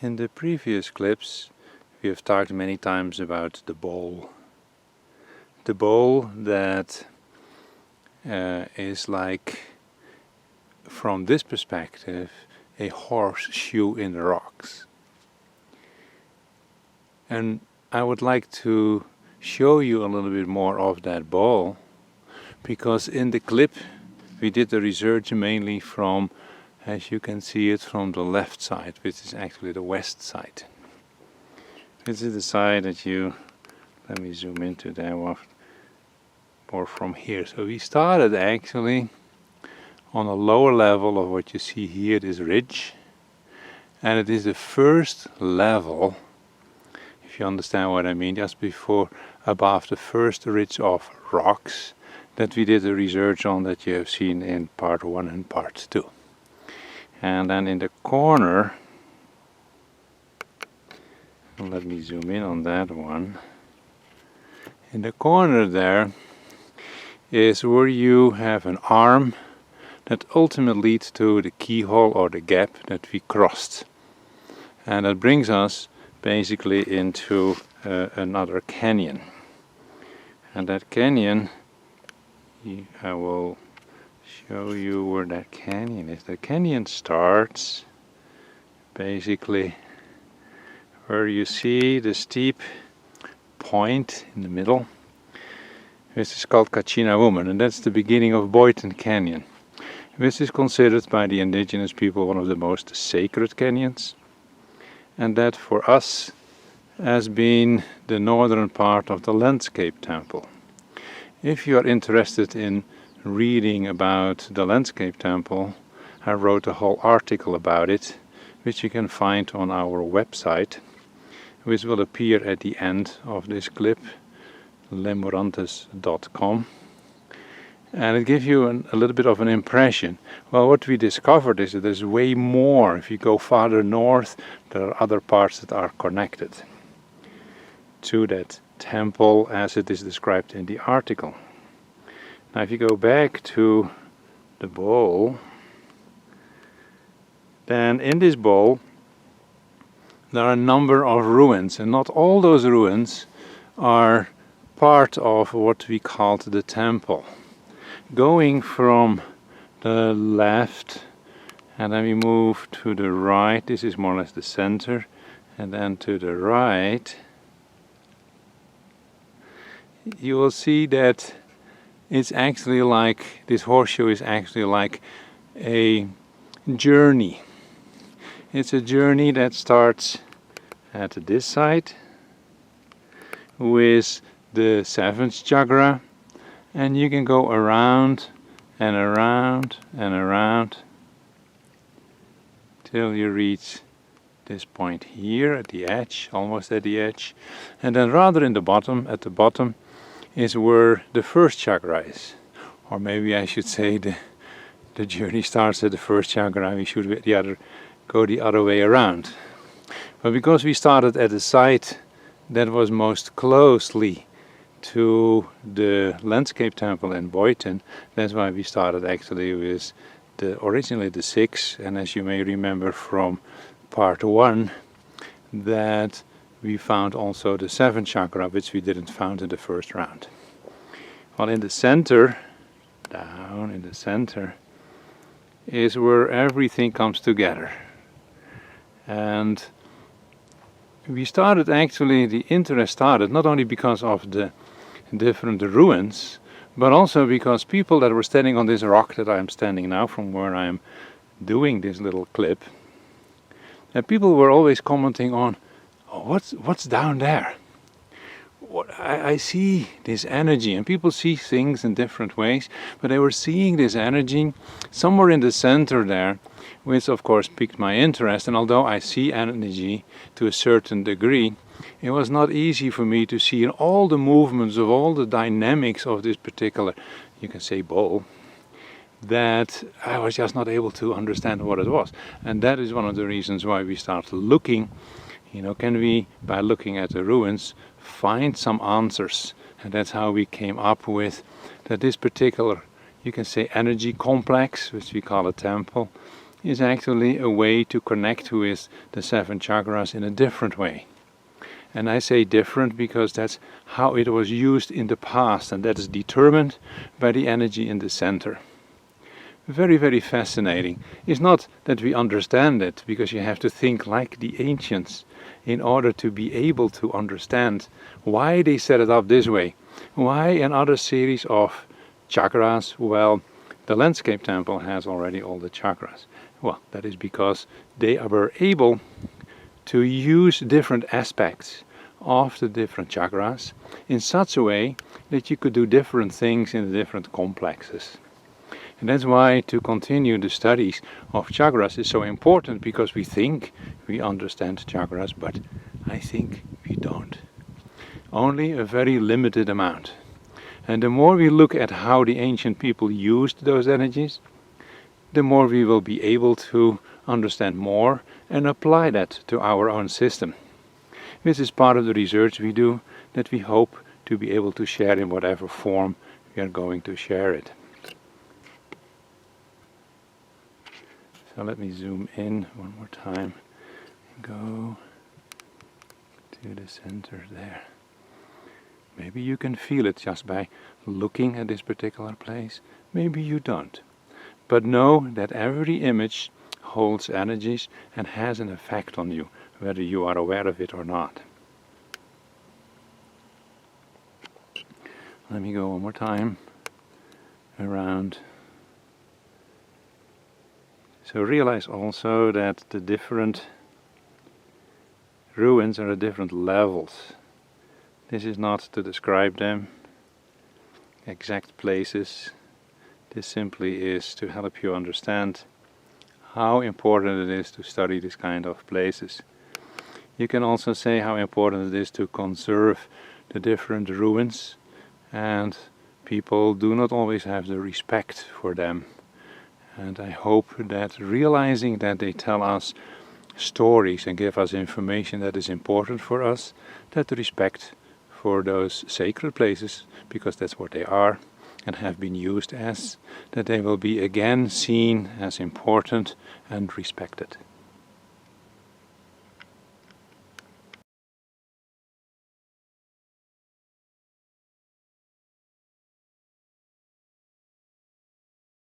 In the previous clips we have talked many times about the bowl. The bowl that is like, from this perspective, a horseshoe in the rocks. And I would like to show you a little bit more of that bowl, because in the clip we did the research mainly from, as you can see it, from the left side, which is actually the west side. This is the side that you, let me zoom into that one more from here. So we started actually on a lower level of what you see here, this ridge, and it is the first level, if you understand what I mean, just before, above the first ridge of rocks that we did the research on, that you have seen in part 1 and part 2. And then in the corner, let me zoom in on that one. In the corner there is where you have an arm that ultimately leads to the keyhole or the gap that we crossed. And that brings us basically into another canyon. And that canyon, I will show you where that canyon is. The canyon starts basically where you see the steep point in the middle. This is called Kachina Woman, and that's the beginning of Boyton Canyon. This is considered by the indigenous people one of the most sacred canyons, and that for us has been the northern part of the landscape temple. If you are interested in reading about the landscape temple, I wrote a whole article about it, which you can find on our website, which will appear at the end of this clip, lemurantis.com. And it gives you a little bit of an impression. Well, what we discovered is that there's way more. If you go farther north, there are other parts that are connected to that temple as it is described in the article. Now if you go back to the bowl, then in this bowl there are a number of ruins, and not all those ruins are part of what we called the temple. Going from the left, and then we move to the right, this is more or less the center, and then to the right, you will see that it's actually like, this horseshoe is actually like a journey. It's a journey that starts at this side with the 7th chakra, and you can go around and around and around till you reach this point here at the edge, almost at the edge, and then rather in the bottom, at the bottom, is where the 1st chakra is. Or maybe I should say the journey starts at the 1st chakra, we should go the other way around. But because we started at the site that was most closely to the landscape temple in Boyton, that's why we started actually with originally the 6, and as you may remember from part 1, that we found also the 7th chakra, which we didn't find in the first round. Well, in the center, down in the center, is where everything comes together. And we started actually, the interest started not only because of the different ruins, but also because people that were standing on this rock that I am standing now, from where I am doing this little clip, and people were always commenting on, oh, what's down there? I see this energy, and people see things in different ways, but they were seeing this energy somewhere in the center there, which of course piqued my interest. And although I see energy to a certain degree, it was not easy for me to see in all the movements of all the dynamics of this particular, you can say, bowl, that I was just not able to understand what it was. And that is one of the reasons why we started looking, can we, by looking at the ruins, find some answers? And that's how we came up with that this particular, you can say, energy complex, which we call a temple, is actually a way to connect with the 7 chakras in a different way. And I say different because that's how it was used in the past, and that is determined by the energy in the center. Very, very fascinating. It's not that we understand it, because you have to think like the ancients in order to be able to understand why they set it up this way. Why another series of chakras? Well, the landscape temple has already all the chakras. Well, that is because they were able to use different aspects of the different chakras in such a way that you could do different things in the different complexes. And that's why to continue the studies of chakras is so important, because we think we understand chakras, but I think we don't. Only a very limited amount. And the more we look at how the ancient people used those energies, the more we will be able to understand more and apply that to our own system. This is part of the research we do, that we hope to be able to share in whatever form we are going to share it. So let me zoom in one more time and go to the center there. Maybe you can feel it just by looking at this particular place. Maybe you don't. But know that every image holds energies and has an effect on you, whether you are aware of it or not. Let me go one more time around. So realize also that the different ruins are at different levels. This is not to describe them, exact places. This simply is to help you understand how important it is to study this kind of places. You can also say how important it is to conserve the different ruins, and people do not always have the respect for them. And I hope that realizing that they tell us stories and give us information that is important for us, that the respect for those sacred places, because that's what they are and have been used as, that they will be again seen as important and respected.